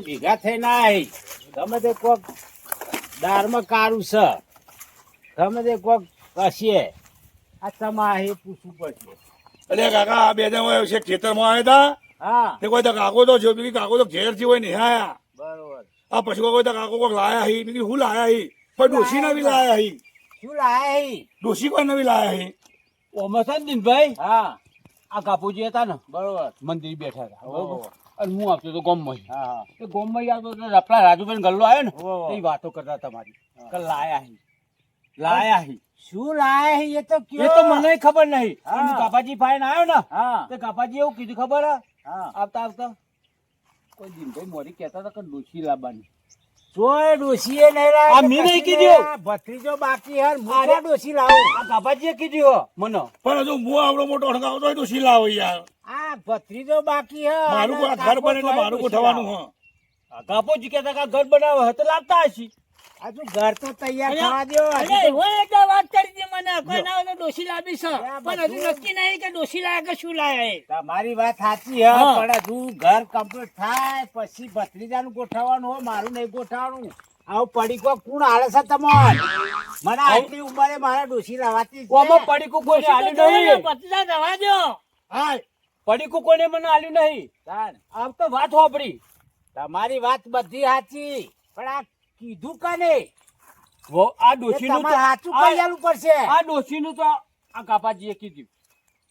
ભેગા થઈ ના ગમે તે કોક દારમાં કારું છે ગમે તે કોક કશીએ આ તમારે પૂછવું પડશે. અરે કાકા આ બે જણા છે ખેતરમાં આવ્યા હતા. હા તે કોઈ તો કાકો તો જો બીજી કાકો તો ઘેરથી હોય ને આયા. બરોબર. આ પછી કોઈ તો કાકો કોઈક લાયા હી બીજી હું લાયા હી પણ ડોશી નવી લાયા હી. શું લાયા ડોશી કોઈ નવી લાયા હી. ઓમાં છે ને દિનભાઈ હા આ કાપુજી હતા ને બરોબર. મંદિર બેઠા હતા ઓહો. બરોબર અને હું આવતો હતો ગોમમાં હા હા એ ગોમમાં આવતો એટલે આપણા રાજુભાઈ ગલ્લો આવ્યો ને ઓહો. એ વાતો કરતા તમારી કે લાયા હી લાયા હી શું લાયા એ તો એ કયો. તો મને ખબર નહીં હા. પણ કાપાજી ફાઈન આવ્યો ને હા તે કાપાજી એવું કીધું ખબર હે? હા આવતા આવતા કોઈ દિનભાઈ મોરી કહેતા હતા કે ડોશી લાવવાની તોય ડોશીએ નહીં લાયા આ તો મેં નહીં કશી કીધું. નહીં. ભત્રીજો બાકી હે હું અરે. ક્યાં ડોશી લાવું. આ કાપાજીએ કીધું હો મને પણ હજુ હું આવડો મોટો હડકાવો તો ડોશી લાવો યાર. આ ભત્રીજો બાકી હે મારું અને કોઈ ઘર બને એટલે કાકો મારું તોય ગોઠવવાનું ડોશી હ. આ કાપોજી કહેતા કે આ ઘર બનાવે હે તો લાવતા હશી. લાવો. હજુ ઘર તો તૈયાર અરે, થવા દ્યો. હજુ અરે, તો- હોય એટલે વાત કરી હતી મને કોઈ ના હોય તો ડોશી લાવી છે આ પણ હજુ બધું- નક્કી નહીં કે ડોશી લાયા કે શું લાયા એ. તમારી વાત સાચી હે હા. પણ હજુ ઘર કમ્પ્લીટ થાય પછી ભત્રીજાનું ગોઠવવાનું હોય મારું નહીં ગોઠવવાનું. આવું પડીકો કોણ હાલે છે તમોન? મને આટલી ઉંમરે મારા ડોશી લાવાતી છે. ઓમાં પડીકું કોઈ આલ્યું નહીં પતિદા જવા દો. હા, પડીકું કોઈને મને આલ્યું નહીં તાન. આમ તો વાત વાપરી તમારી વાત બધી સાચી પણ આ કીધું કને આ એ ડોશીનું તમારે સાચું કરી આલવું પડશે. આ ડોશીનું તો આ કાપાજીએ કીધું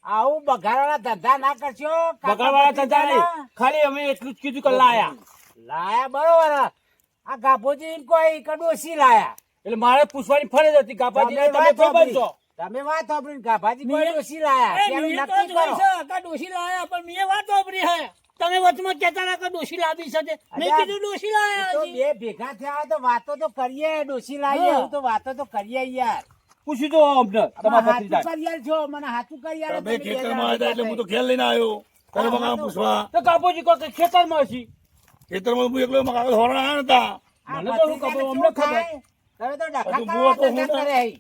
આવું બગાડવાના ધંધા ના કરશો. બગાડવાળા ધંધા નહીં ખાલી અમે એટલું જ કીધું કે લાયા લાયા બરોબર હે. આ ગાભોજી એમ કોઈ કે ડોશી લાયા. એટલે મારે પૂછવાની ફરજ હતી કાપાજી તમે તમે વાત કોઈ સાંભળી. બનશો તમે વાત સાંભળીને ગાભાજી કોઈ મેં- ડોશી લાયા. એ, પેલું મેં તો નક્કી જોઈ કરો. છે કે ડોશી લાયા પણ મેં વાત વાપરી હે તમે વચમાં કહેતા હતા કે ડોશી લાવી છે તે. મેં અલ્યા, કીધું ડોશી લાયા તો હજી. બે ભેગા થયા હોય તો વાતો તો કરીએ. ડોશી લાવીએ હા. એવું તો વાતો તો કરીએ યાર. પૂછી દો અમને તમારા હાચું ભત્રીજા કરી આલજો. મને હાચું કરી આલો. તમે તમે ખેતરમાં આવ્યા બે હતા એટલે હું તો ઘેર લઈને આવ્યો. તારે હા, મકા તો- પૂછવા તો કાપોજી કોઈ ખેતરમાં હશી ખેતરમાં હું એકલો મકા ધોરણ આવ્યા હતા. આ મને તો શું ભત્રીજાને ખબર, શું અમને ખબર. થાય? તમે તો ડખા હજુ કરવા બુઆ તો ધંધા હું કરે છે.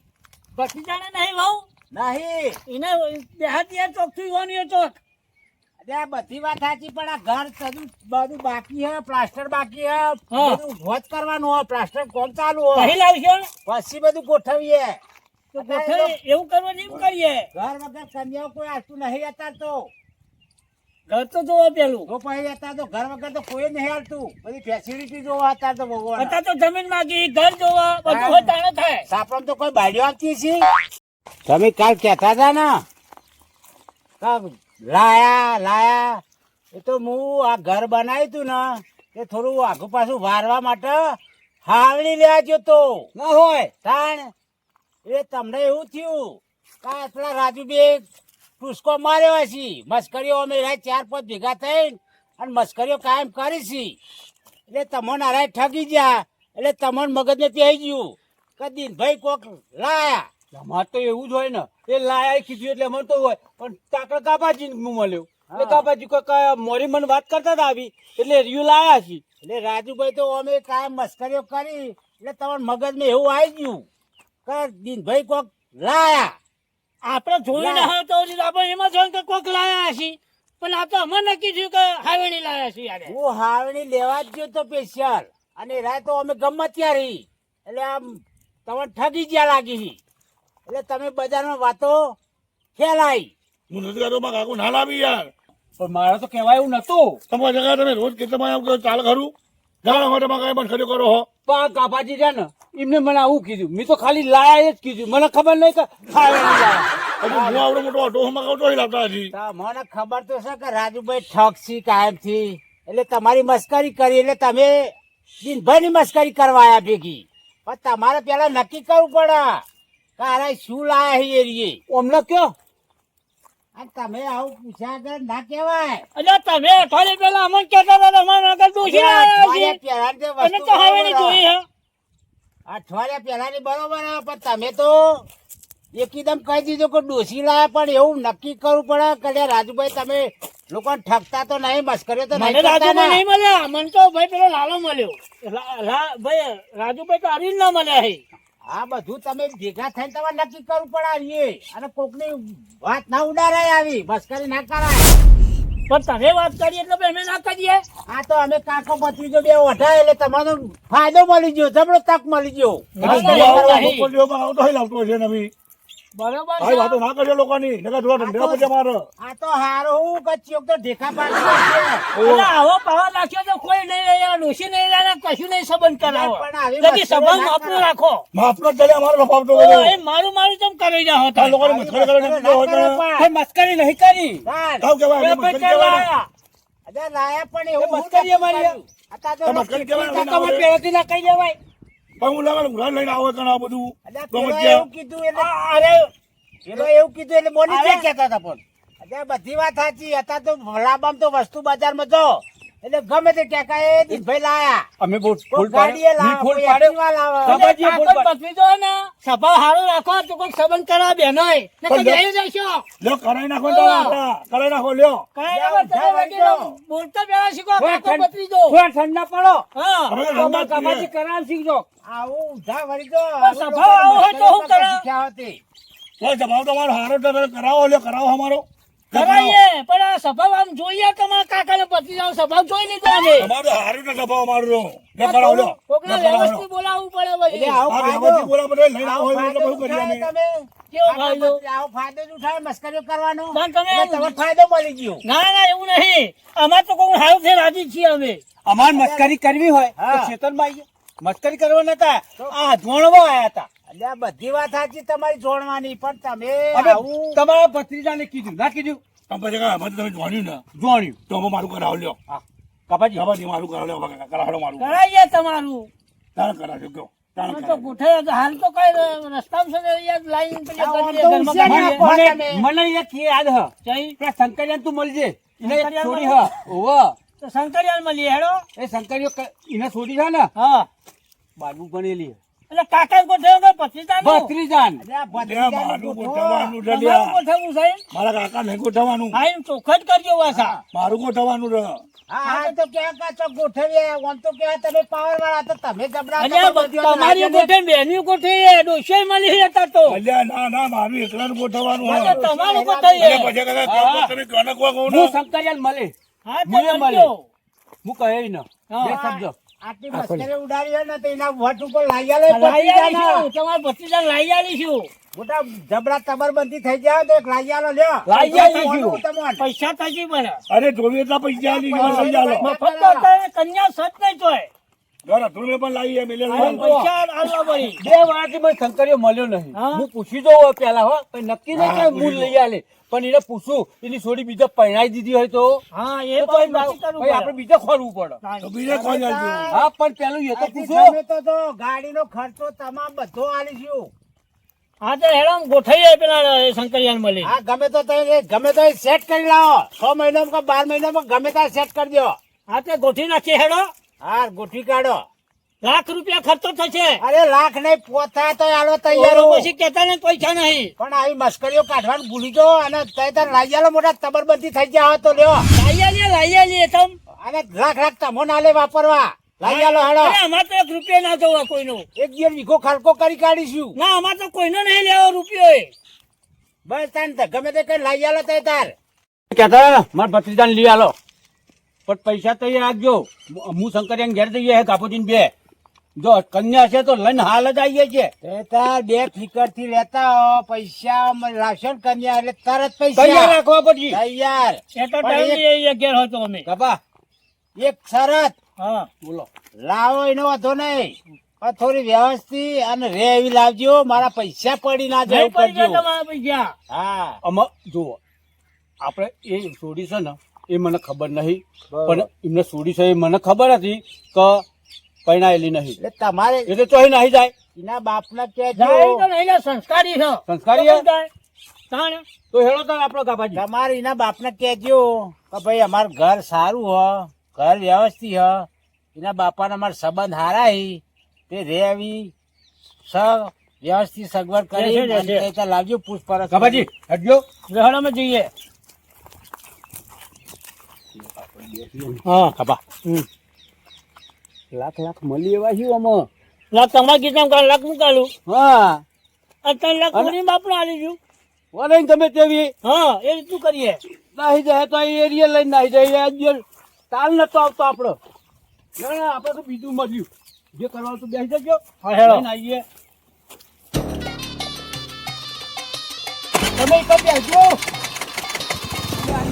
ભત્રીજાને નહીં વહુ નહીં એને દેહાતી ચોખ્ઠું યુવાની ચોક. અરે આ બધી વાત સાચી પણ આ ઘર બધું બધું બાકી હે. પ્લાસ્ટર બાકી હે. હા. બધું ભોજ કરવાનું હોય. પ્લાસ્ટર કોમ ચાલુ હોય. કહી લાવશો પછી બધું ગોઠવીએ. તો અત્યારે ગોઠવે એવું કરવાનું એમ કરીએ. ઘર વગર કન્યાઓ કોઈ આવતું નહીં અત્યારે તો. ઘર તો જોવો પેલું તો પછી અત્યારે તો ઘર વગર તો કોઈ નહીં આવતું. બધી ફેસિલિટી જોવા અત્યારે તો ભગવાન. અત્યારે તો જમીન માંગી ઘર જોવા બધું હોય તાણે થાય. સાપણ તો કોઈ બાડીઓ આવતી છે. તમે કાલ કહેતા હતા ને લાયા લાયા એ તો હું આ ઘર બનાવ્યું તું ને એ થોડું આગુ પાછું વારવા માટે હાવડી લેવા જતો ના હોય તાણ એ તમને એવું થયું કે પેલા રાજુબે ટુસકો માર્યો હશે. મસ્કરીઓ અમે રહ્યા 4-5 ભેગા થઈને અને મસ્કરીઓ કાયમ કરી છે એટલે તમને હારા ઠગી ગયા એટલે તમને મગજને પહેરી ગયું કે દિનભાઈ કોક લાયા. અમારે તો એવું જ હોય ને એ લાયા કીધું એટલે મને તો હોય પણ તાકડા કાપાજી મળ્યો એટલે કાપાજી કોઈ મોરી મને વાત કરતા હતા આવી એટલે રિયુ લાયા છે એટલે રાજુભાઈ તો અમે કાયમ મસ્કરીઓ કરી એટલે તમારા મગજમાં એવું આવી ગયું કે દિનભાઈ કોક લાયા. આપણે જોઈને ના. હોય તો આપણે એમાં જોઈને કે કોક લાયા હશે પણ આ તો અમે નક્કી થયું કે હાવેણી લાયા છે યાર. હું હાવણી લેવા જ ગયો તો સ્પેશિયલ અને રાત તો અમે ગમત ત્યાં રહી એટલે આમ તમને ઠગી ગયા લાગી છે. એટલે તમે બજારમાં વાતો ખેલાઈ. હું નથી કરતો મારા કાકુ ના લાવી યાર. પણ મારે તો કહેવાય એવું નતું તમારા જગા તમે રોજ ખેતરમાં આવો કે ચાલ ખરું જાણો માટે મારા કાંઈ બંધ કરો હો. પણ આ કાપાજી છે ને એમને મને આવું કીધું મેં તો ખાલી લાયા જ કીધું મને ખબર નહીં કે ખાવાનું લાયા હજુ હું આવડો મોટો અઢો મકાવ તો લાવતા હજી. મને ખબર તો છે કે રાજુભાઈ ઠગશી કાયમથી એટલે તમારી મસ્કરી કરી એટલે તમે દિનભાઈની મસ્કરી કરવા આયા ભેગી. પણ તમારે પેલા નક્કી કરવું પડે કે અરે શું લાયા છે એ રીએ. અમને કયો અને તમે આવું પૂછ્યા વગર ના કહેવાય. એટલે તમે અઠવાડિયે પહેલા અમને કહેતા હતા તમારા આગળ ડોશી લાયા છે અઠવાડિયા પહેલાની જે અને વસ્તુ તો હાવેણી બરોબર જોઈ હે. હે. અઠવાડિયા પહેલાની બરોબર હે, પણ તમે તો એકદમ કહી દીધું કે ડોસી લાયા પણ એવું નક્કી કરવું પડે કે લે રાજુભાઈ તમે લોકોને ઠગતા તો નહીં મસ્કરીઓ તો નહીં મને કરતા રાજુભાઈ ને. નહીં મળ્યા મને તો ભાઈ પેલો લાલો મળ્યો ભાઈ રાજુભાઈ તો હરીને ના મળ્યા છે. આ બધું તમે ભેગા થઈને તમારે નક્કી કરવું પડે આવીએ અને કોકની વાત ના ઉડારાય આવી મસ્કરી ના કરાય. પણ તમે વાત કરી એટલે અમે ના કરીએ. આ તો અમે કાકો ભત્રીજો બે ઓઢાય એટલે તમારો ફાયદો મળી ગયો, જબરો તક મળી ગયો. ના, ના, નહીં. પોલીઓમાં આવતો હોય લાવતો છે નવી બરોબર ભાઈ છે. વાતો ના કરજો લોકોની નકર થોડા ઠંડા પડશે મારે આ તો હારો હું કચ્યો તો ઢેકા પાડી નાખશે. એટલે આવો પાવર રાખ્યો તો કોઈ નહીં રહ્યા, ડોશી નહીં રહ્યા, કશું નહીં સંબંધ કરાવો. પણ આવી તેથી મસ્કરી સંબંધ ના આપણું કરો. રાખો. માફનો જ ચાલે અમારો લફાવતો ઓ, કર્યો. એ મારું મારું તમ કરી જાઓ આ લોકોને મસ્કરી કરે ને બીજો હોય ના તો કરો એ મસ્કરી નહીં કરી પણ. કાવ કહેવાય એ એને મસ્કરી પૈસા કહેવાય ને. લાયા. અરે લાયા પણ એવું એ મસ્કરી અમારી કર્યું. અત્યારે તો તો મસ્કરી કહેવાય ને. તમારે પહેલાથી ના કહી દેવાય. પણ હું લાગે ઘર લઈને આવો કણ આ બધું અરે તો પેલો મત એવું કીધું એટલે અરે પેલો એવું કીધું એટલે મોની અરે. ક્યાં કહેતા હતા પણ. અરે બધી વાત સાચી. અત્યારે તો લાબામ તો વસ્તુ બજારમાં જો એટલે ગમે તે ટેકા એ દીપભાઈ લાયા. અમે બહુ કોઈ ફૂલ ગાડીએ પાડ્યો લાવે, ફૂલ કોઈ પાડ્યો એક્ટિવા લાવે. ખબર એટલે છે, કાકો ભત્રીજો હે ને, સભા હારો રાખો તો કોઈ સંબંધ કરાવો બેનોય. ને કોઈ પણ જઈ જશો. લ્યો કરાઈ નાખો તો આટા. કરાઈ નાખો લ્યો કાંઈ જાઓ, ના તમે જાઓ, વગેરે જાઓ. બોલતા પહેલા શીખો, થોડા કાકો ઠંડ- ભત્રીજો. થોડા ઠંડા પડો હા. હવે તો તમારે ઠંડા જ કમાજી છીએ. કરાવ શીખજો. આવું ઊંધા વળી તો પણ સભા આવો હોય તો હું કરાવ? શીખ્યા હોતી. તો જવાબ તમારો હારો તો તમે કરાવો લ્યો કરાવો અમારો કરાઈએ પણ આ સભા આમ જોઈએ તમારા કાકાને ભત્રીજાનો સ્વભાવ જોઈ લીધો અમે. અમારો હારું તો દબાવ અમારું લ્યો લ્યો કરાવો લ્યો કોકને લ્યો કરાવો વ્યવસ્થિત બોલાવવું પડે એટલે પછી. આવો આ ફાયદો- વ્યવસ્થિત બોલા બધા લઈને આવો આવો હોય એટલે ફાયદો બહુ કરીએ અમે ઉઠાવે તમે. કેવો ફાયદો? આવો ફાયદો જ ઉઠાવે મસ્કરીઓ કરવાનો. પણ તમે એટલે તમને ફાયદો મળી ગયો. ના ના એવું નહીં, અમાર તો કોઈ હારું છે રાજી છીએ અમે. અમારે મસ્કરી કરવી હોય તો હા. ખેતરમાં આવીએ. મસ્કરી કરવા નતા આ ધોણવા આયા હતા. એટલે આ બધી વાત સાચી તમારી જોડવાની પણ તમે હવે આવું તમારા ભત્રીજાને કીધું ના કીધું આમ પછી કાંઈ અમે તો તમે જોણ્યું ને જોણ્યું. તો અમે મારું કરાવો લ્યો કપાજી કબાજી મારું કરાવો લ્યો કરાવડો મારું કરાઈએ તમારું. તાણ કરાવજો કયો તાણ અમે તો કરાવજો ગોઠવ્યા તો હાલ તો કઈ રસ્તામાં છે ને યાર લાઈન પેલી આવો કરીએ, તો ઘરમાં હોશિયાર કાઢીએ. ના મને મને એક યાદ હ જઈ પેલા શંકરિયાને તું મળજે એને એક શંકરિયાને છોડી મળે? હ ઓવ તો શંકરિયાલ મળીએ હેડો. એ શંકરિયો એને છોડી છે ને હા બાજુ ભણેલી એટલે કાકા ગોઠવ્યો કે ભત્રીજાનું? ભત્રીજાન એટલે આ લ્યો, ભત્રીજાનું મારું ગોઠવો. ગોઠવવાનું છે તમારું લ્યો. ગોઠવવું છે એમ? મારા કાકા નહીં ગોઠવવાનું હા એમ ચોખ્ખા જ કરજો વાસા. મારું ગોઠવવાનું છે હા હા તો ક્યાં કાચો ગોઠવીએ આમ તો ક્યાં તમે પાવર વાળા તો તમે જબરા અલ્યા તમારી ગોઠે બેની ગોઠે ડોશી મળી હતા તો અલ્યા ના ના મારું એકલાનું ગોઠવવાનું હા, હોય તો તમારું એટલે ગોઠવીએ. પછી કાકા તમે કનક વાગો ને હું શંકરિયાને મળે હા તો મને મળે. મળજો. હું કહે ને હા. બે શબ્દ આટલી મસ્કરી ઉડાડી હોય ને તો એના વટ ઉપર લાઈ આલે લાઈ ભત્રીજાના. આલીશું, તમારા ભત્રીજાને લાઈ આલીશું. મોટા જબરા તબરબંધી થઈ જાય તો એક લાઈ આલો લ્યો લાઈ આલીશું. મોનું તમને. પૈસા થકી પડે. અરે ધોળી એટલા પૈસા આલી ગયો લઈ જાલો મફત તો અત્યારે કન્યા સત નહીં તોય. ઘરે ધોળી પણ લાવી એમ એટલે હવે લઈ પૈસા આલવા પડી. બે વારથી મને શંકરિયો મળ્યો નહીં હા? હું પૂછી દઉં પેલા હો પણ નક્કી નહીં કે હું લઈ આલે પણ એને પૂછું એની છોડી બીજા પહેરાઈ દીધી હોય તો હા એ તો પણ ભાઈ નક્કી કરવું ભાઈ આપણે પડે. બીજા ખોરવું પડે તો બીજે કોઈ જાલજો હા પણ પેલું એ તો આથી પૂછો તમે તો જો ગાડીનો ખર્ચો તમામ બધો આલીશું. હા તો હેરામ ગોઠવીએ પેલા શંકરિયાને મળી. હા ગમે તો સેટ કરી લાવો 6 મહિનામાં કે 12 મહિનામાં ગમે ત્યાં સેટ કરી દો. હા તે ગોઠવી નાખીએ હેડો. હા ગોઠવી કાઢો. લાખ રૂપિયા ખર્ચો થશે. અરે લાખ નહીં પોતા તો આલો તૈયાર તો હું. પછી કેતા ને પૈસા નહીં. પણ આવી મસ્કરીઓ કાઢવાનું ભૂલી ગયો અને તૈયાર લાઈ આલો મોટા તબરબંધી થઈ ગયા તો લ્યો લાઈ આલીએ તમ. અને લાખ તમો ના લે વાપરવા લાઈ આલો હેડો અરે અમાર તો 1 રૂપિયા ના જોવા કોઈનો. એક દિવસ વીઘો ખર્ચો કરી કાઢીશું. ના અમાર તો કોઈનો નહીં લેવો રૂપિયો એ. બસ તાન ગમે તે કઈ લાઈ આલો તૈયાર. કહેતા મારા ભત્રીજાને લઈ આલો પણ પૈસા તૈયાર રાખજો હું શંકરિયાને ઘેર જઈએ હે કાપોજીને બે જો કન્યા છે તો લઈને હાલ જ આવીએ છીએ તૈયાર બે ફિકર થી લેતા હો પૈસા રાશન કન્યા એટલે તરત તૈયાર પૈસા રાખવા પડશે તૈયાર. એ તો પણ ટાઈમ અગિયાર હતો અમે. કપા એક શરત હા બોલો લાવો એનો વાંધો નહીં પણ થોડી વ્યવસ્થિત અને રે એવી લાવજો મારા પૈસા પડી ના જાય નહીં પડી ગયા કરજો. તમારા પૈસા. હા આમાં જુઓ આપણે એ સોડી છે ને એ મને ખબર નહીં પણ એમને સોડી છે એ મને ખબર હતી કે પરણાયેલી નહીં એટલે તમારે એટલે તો અહીં નહીં જાય એના બાપને જાય કહેજો તો નહીં ને, સંસ્કારી છે. સંસ્કારી હે? તો જાય. તાણે. તો હેડો તાર આપણો કાપાજી તમારે એના બાપને કહેજો કે ભાઈ અમારું ઘર સારું હ ઘર વ્યવસ્થિત હ એના બાપાને અમારા સંબંધ હારા હી તે રે આવી વ્યવસ્થિત સગવડ કરી રહેશે, રહેશે. અને ત્યાં લાવજો પૂછપરછ કાપાજી હટજો રહેણામાં જઈએ. હા કાપા લાખ લાખ મળી એવા શું આમાં લાખ તમારા ગીતમાં લાખ મૂકાલું. હા અત્યારે લાખ અને- કોની બાપને આલી છું. વરાઈને તમે તેવી હા એ રીતનું કરીએ. નાહી જાય તો એ એરિયા લઈને નાહી જાય આજે તાલ નતો આવતો આપણો ના આપણે તો બીજું મળ્યું જે કરવાનું તો બેસી જજો લઈને આવીએ તમે કઈ બેસજો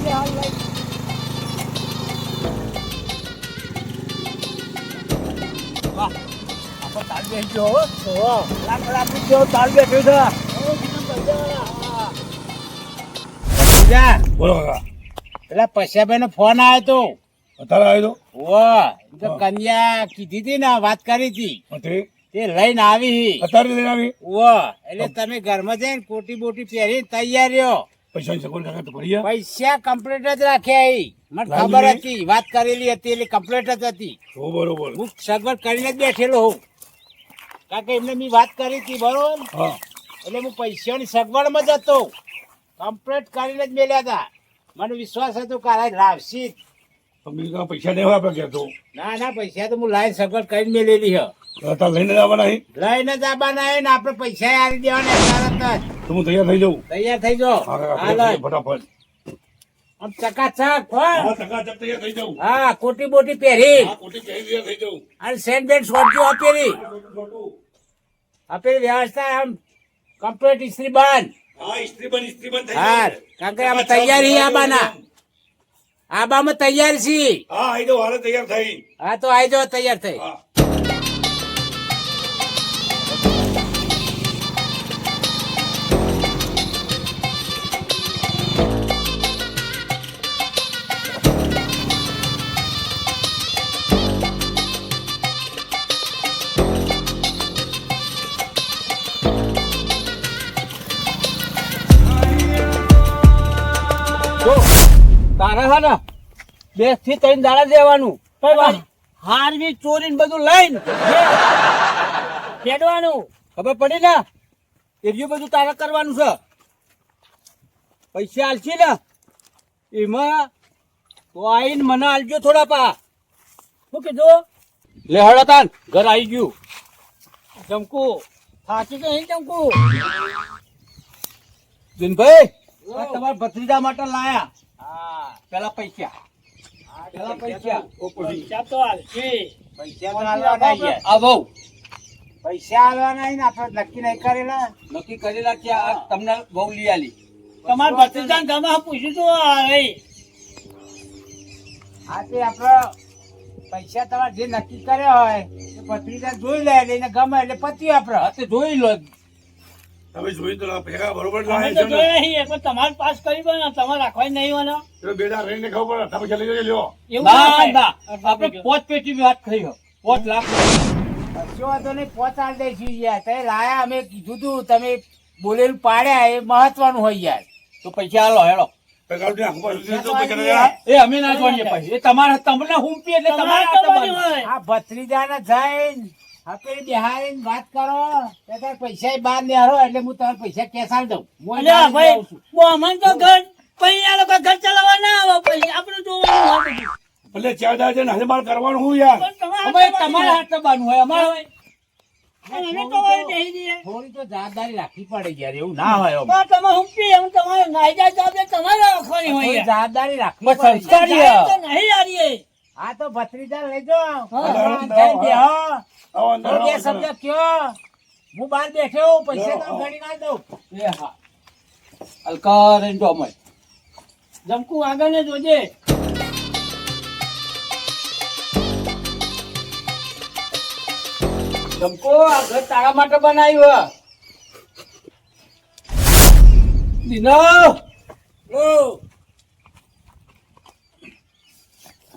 હાલ લઈ વાહ આપણે તાલ બેસજો હો લાખ તાલ બેઠો છે જા, બોલો કાકા પેલા પૈસાભાઈ નો ફોન આવ્યો તો અત્યારે આવ્યો તો કન્યા કીધી હતી ને વાત કરી હતી તો તે તે લઈને આવી અત્યારે લઈને આવી એટલે તમે ઘરમાં જઈને કોટી બોટી પહેરી તૈયાર રહ્યો પૈસાની સગવડ કાકા તો ભરી પૈસા કમ્પ્લીટ જ રાખ્યા મને ખબર હતી વાત કરેલી હતી એટલે કમ્પ્લીટ જ હતી ઓ બરોબર હું સગવડ કરીને જ બેઠેલો હોઉં કારણ કે એમને મેં વાત કરી હતી બરોબર હા એટલે હું પૈસાની સગવડમાં જ હતો કમ્પ્લીટ કરીને જ મેલ્યા હતા મને વિશ્વાસ હતો કે આ લાવશી જ. તો બીજું કાંઈ પૈસા નહીં હોય આપણે કહેતો ના પૈસા તો હું લાઈન સગવડ કરીને મેલેલી હ અત્યારે લઈને જ આવવાના અહીં લઈને જ આવવાના હે ને આપણે પૈસા આલી દેવાના તરત જ તો હું તૈયાર થઈ જાઉં તૈયાર થઈ જાઓ હા કાકા હાલ તૈયાર થઈ જાઉં ફટાફટ આમ ચકાચક હો. હા ચકાચક તૈયાર થઈ જાઉં હા કોટી બોટી પહેરી હા કોટી પહેરી તૈયાર થઈ જાઉં અને સેન્ટ બેન્ટ શોધજો આપેલી મોટું આપેલી વ્યવસ્થા આમ કમ્પ્લીટ ઇસ્ત્રી બંધ હા ઇસ્ત્રી બંધ થઈ હા કારણ કે આમ તૈયારી આબાના આબામાં તૈયાર છી હા આવી જાઉં હાલે તૈયાર થઈ હા તો આવી જાઓ તૈયાર થઈ હા તારા હા ને 2 થી 3 દાડા દેવાનું હારવી ચોરી ને બધું લઈને પેડવાનું ખબર પડી ને એરિયું બધું તારે કરવાનું છે પૈસા આલશી ને એમાં તો આવીને મને આલજો થોડા પા શું કીધું લે હળો તાન ઘર આવી ગયું જમકુ થાકી તો નહીં જમકુ જીનભાઈ આ તમારા ભત્રીજા માટે લાયા પેલા પૈસા પૈસા તો હાલશે પૈસા તો આલવાના યાર. આ બહુ પૈસા આલવાના ય ને આપણે નક્કી નહીં કરેલા નક્કી કરેલા કે આ તમને બહુ લઈ આલી તમારા ભત્રીજા ગમે પૂછ્યું તું હા તે આપડે પૈસા તમારે જે નક્કી કર્યા હોય એ પત્રિકા જોઈ લે એટલે એને ગમે એટલે પત્યું આપડે હા તે જોઈ લો તમે જોઈ તો ભેગા બરોબર અમે લાવે તો છે ને જોયા નહીં પણ તમારે પાસ કરી દો ને તમારે રાખવા નહીં હોય તો બેટા રહીને ખબર પડે પૈસા લઈ જજો લ્યો એવું ના ના ના આપણે 5 પેટી વાત થઈ 5 લાખ કશો વાંધો નહીં પહોંચાડ દઈશું યાર તમે લાયા અમે કીધું તું તમે બોલેલું પાડ્યા એ મહત્વનું હોય યાર તો પૈસા આલો હેડો પૈસા ઉઠી આખું પાછું દીધું તો પૈસા પૈસા તો નહીં આલે. એ અમે ના જોડીએ પછી એ તમારે તમને હુંપી એટલે તમારે તમારે તો બધું હોય આ ભત્રીજાને જઈને આપણે બિહારીને વાત કરો તો તાર પૈસા બહાર નેહરો એટલે હું તમારે પૈસા કેસાલ દઉં હું અલ્યા અહીં જાઉં ભાઈ છું. ઓ અમન તો ઘર પૈયા લોકો ઘર ચલાવવા ના આવે પછી આપણે જોવાનું હોય બધું. ભલે 4 દાડા છે ને હાલે મારે કરવાનું હું યાર પણ અમે તમારા હાથ દબાનું હોય અમારે હોય અમે તો હવે બેસી જઈએ. થોડી તો જવાબદારી રાખવી પડે યાર એવું ના હોય આમ. પણ તમે હુંપી એમ તમારે નાયદા જવાબદારી તમારે રાખવાની હોય થોડી યાર. જવાબદારી રાખવી બસ પડે સંસ્કાર યાર. જાય તો નહીં યાર એ. આ તો ભત્રીજા લેજો હા. ભગવાન જઈને બેહો. આવો અંદર, બે આવો અંદર. શબ્દ કયો હું બહાર બેઠો પૈસા તો ગણી ના દઉં એ હા હલકા રહીને જો અમે જમકુ આગળ ને જોજે. જમકો આ ઘર તારા માટે બનાવ્યું દીનો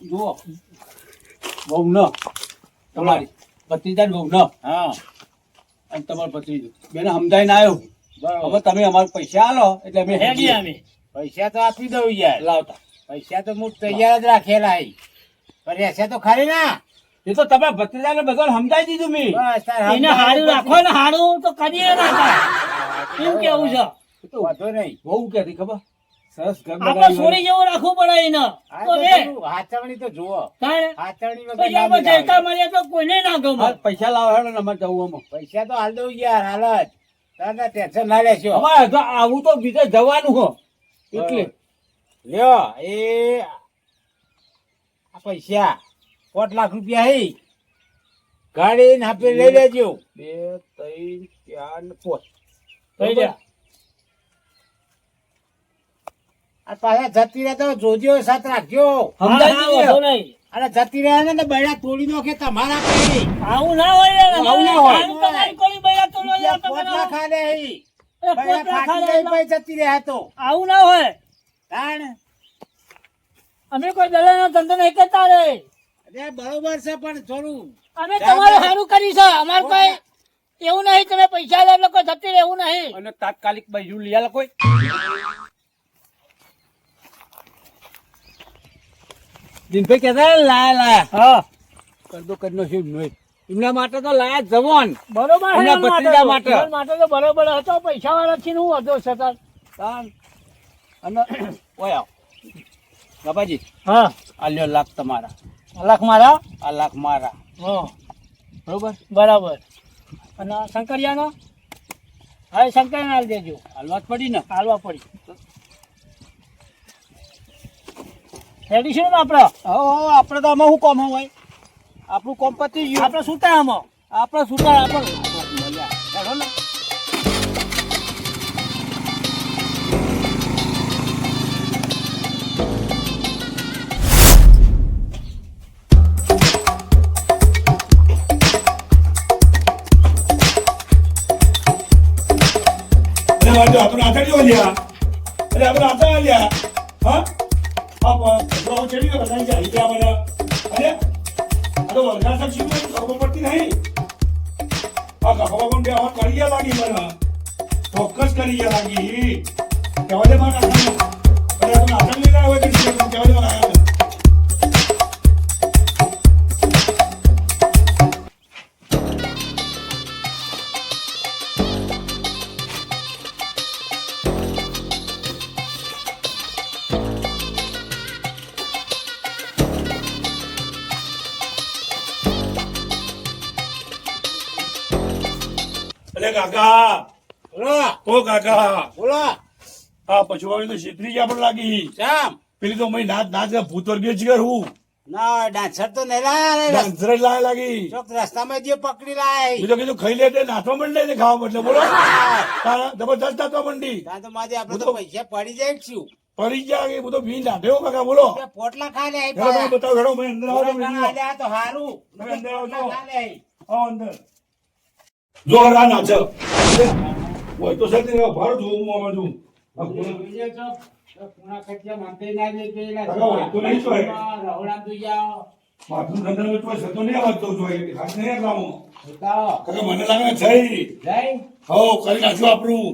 જુઓ બહુ ન તમારી ભત્રીજા બહુ ન હા અને તમારો ભત્રીજો બેને સમજાઈને આવ્યો હવે તમે અમારે પૈસા આલો એટલે અમે હેડી અમે. પૈસા તો આપી દઉં યાર લાવતા પૈસા તો હું તૈયાર જ રાખેલા હી. પણ રહેશે તો ખરી ના એ તો તમે ભત્રીજાને બધાને સમજાવી દીધું મેં બસ તાર એને હારું રાખો ને હારું તો કરીએ રાખા એમ કેવું છે એ તો વાંધો નહીં બહુ કહેતી ખબર સરસ ઘર આપણે બનાવ્યું. છોડી જેવું રાખવું પડે એને આ તો તો રે પેલું હાચવણી તો જુઓ તારે હાચવણી વગર પછી ના આપણે મિલાવે. જતા મળીએ તો કોઈને ના ગમે. હા, પૈસા લાવો હેડો ને અમારે જવું આમાં પૈસા તો હાલ દઉં યાર હાલ જ તારે ટેન્શન ના લેશો અમારે તો આવું તો બીજે જવાનું હો એટલે લ્યો એ આ પૈસા 5 લાખ રૂપિયા હે ગાડી ને આપી લઈ લેજો 2 3 4 ને 5 થઈ ગયા. આ પાછા જતી રહે તો જોજો સાથ રાખજો સમજાઈ હા, દીધું. વાંધો નહીં. અને જતી રહે ને તો બૈડા તોડી નાખે તમારા પૈ આવું ના હોય યાર. આવું ના હોય. આવું તમારી કોઈ બૈરા તો ન યાર તમે પોટલા ના. ખાલે હે એ બૈડા પોટલા ફાટી ખાલે ગઈ પૈ જતી રહે તો આવું ના હોય. તાણ અમે કોઈ દલાલનો ધંધો નહીં કરતા રે. અરે બરોબર છે પણ થોડું અમે તમારું સારું કર્યું છે. અમારે કોઈ એવું નહીં તમે પૈસા લે એટલે કોઈ જતી રહે એવું નહીં. અને તાત્કાલિક બાજુ લઈ આલો કોઈ દિનભાઈ કહેતા લાયા હા કરદો કરનો શું નહીં એમના માટે તો લાયા જવાન બરોબર છે. એમના એમના ભત્રીજા માટે માટે. એમના માટે તો બરોબર હતો. પૈસા વાળા છે ને હું હતો છતાં. તાન અને ઓય આવ બાપાજી હા આ લ્યો લાખ તમારા લાખ મારા. આ લાખ મારા હા બરોબર બરાબર. અને શંકરિયાનો હા શંકરિયાને હાલ દેજો. હાલવા જ પડી ને હાલવા પડી રેડી છે ને આપણે? હવે આપણે તો આમાં શું કોમ હોય આપણું કોમ પતી ગયું આપણે સુતા આમાં. આપણે સુતા આપણે મળ્યા હેડો ને અરે આપણે આતા જો લ્યા અરે આપણે આતા લ્યા હા આ ચડી ગયો બધા જાય ત્યાં મને અરે આ તો વરસાદ સાહેબ શું ખબર પડતી નહીં આ ખબર પણ બે વાત કરી ગયા લાગી મને ચોક્કસ કરી ગયા લાગી કહેવા દે મારા કાકાને અરે આ તો નાટક લઈને આવ્યો છે કહેવા દે મારા કાકાને અરે કાકા બોલો ઓ કાકા બોલો આ પશુવાળી તો છેતરી ગયા પણ લાગી જામ પેલી તો મય નાચ નાચ ભૂત વર્ગીય છે હું ના ડાન્સર તો નહીં લાયા ડાન્સર જ લાય લાગી ચોક રસ્તામાં જે પકડી લાય બીજો કીધું ખાઈ લે તે નાચવા માંડે છે ખાવા બદલે બોલો તારા જબરદસ્ત નાચવા માંડી ત્યાં તો મારે આપણે તો પૈસા પડી જાય કે શું પડી ગયા કે બધો ભીન નાટ્યો કાકા બોલો બે પોટલા ખા લે હેડો તમે બતાવો હેડો મેં અંદર આવો તમે જુઓ. તો હારું તમે અંદર આવજો. પોટલા ખા લે. આવો અંદર જો આ નાચ હોય તો સર ભાર જોવું હું આમાં જોઉં આ પૂરા- બીજે તો પૂણા કચ્યા મંદિર ના જે પેલા કાકા હોય તો નહીં તો હે. રહોડા તું જાઓ માથું ખંડર તો સતો નહીં આવતો જોઈએ ખાસ નહીં આવવાનું બતાવો કાકા મને લાગે છે જય હો કરી નાખ્યું આપણું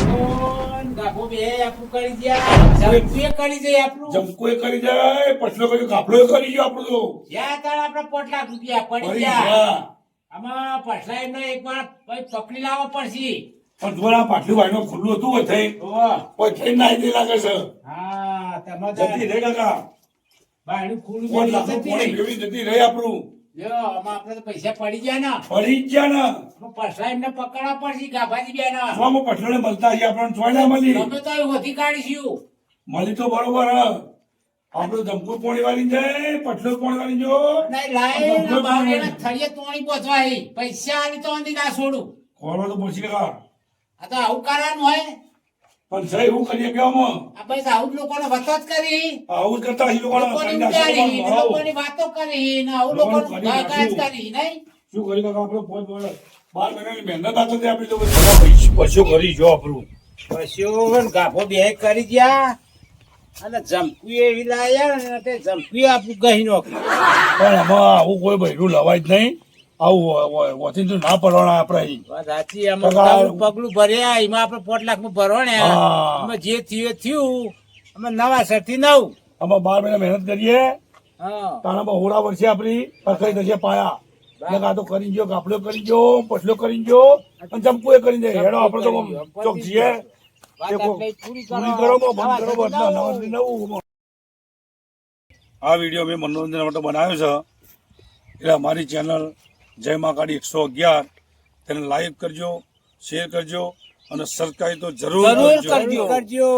કોણ ગાભો બે આપણું કરી ગયા જમકુએ કરી જાય આપણું જમકો કરી જાય પછલો કર્યું કાપડો કરી ગયો આપણું તો જ્યાં તાર આપણે પોટલા રૂપિયા પડી પડી ગયા ગયા આમાં પછલા એમને એકવાર પછી પકડી લાવવા પડશે પણ તમારા પાટલું વાયનો ખુલ્લું હતું હોય થઈ ઓહો. કોઈ થઈ ના આવી લાગે છે હા તમે જતી રહે કાકા બાયણું ખુલ્લું કોણ કરી લાખો જતી કોણ રહી. કેવી જતી રહે આપણું લ્યો, આમાં આપણે તો પૈસા પડી ગયા ને પડી જ ગયા ને આમાં પછલા એમને પકડવા પડશે ગાભાજી બેન આમાં પટલોને મળતા છે આપણને ચોય ના મળી તમે તો એ વધી કાઢીશું મળી તો બરોબર હ આપણું ધમકું પોણી વાળી જાય પટલો પોણી વાળી જો નહીં લાય બાવળીના થળીએ તોણી પહોંચવા હે. પૈસા આલી તો અંધી ના છોડું ખોરવા તો પછી કાકા આ તો આવું કરવાનું હોય પણ સહી હું કરીએ કેવામાં આ બસ આવું જ લોકોને વતો જ કરી આવું જ કરતા હી લોકોને લોકોની કરી નાખે ઉડાડી, લોકોનું. આવું. લોકોની વાતો કરી ને આવું લોકોનું લોકોનું કરી ગાયકાજ નાખ્યું. કરી નહીં શું કરી કાકા આપણે પોત બોલે 12 મહિનાની મહેનત આપી તો આપી તો બધા પૈસો કરી જો આપણું પશુઓને ગાભો બે કરી ગયા અને જમકું એવી લાયા ને તે જમકું આપણું ગહી નોખી પણ આમાં આવું કોઈ બૈરું લવાય જ નહીં આવું વધી તો ના પડવાના આપણે અહીં. વાત સાચી આમાં કાકા, પગલું પગલું ભર્યા એમાં આપણે 5 લાખમાં ભરવાના હા. એમાં જે થયું એ થયું અમે નવા સરથી નવ આમાં 12 મહિના મહેનત કરીએ હા તાણામાં હોરા વર્ષે આપણી પરખાઈ થશે પાયા એટલે આ તો કરી ગયો ગાફલો કરી ગયો પછલો કરી ગયો અને ચમકુ એ કરી દે હેડો આપણે તો ચોક છીએ વાત દેખો, આપણે પૂરી પૂરી કરો બંધ નવા કરો સરથી બધા નવ. નવું આ વિડીયો મેં મનોરંજન માટે બનાવ્યો છે એટલે અમારી ચેનલ જય મા કાળી 111 તેને લાઈક કરજો શેર કરજો અને સબસ્ક્રાઈબ તો જરૂર જરૂર કરજો કરજો. કરજો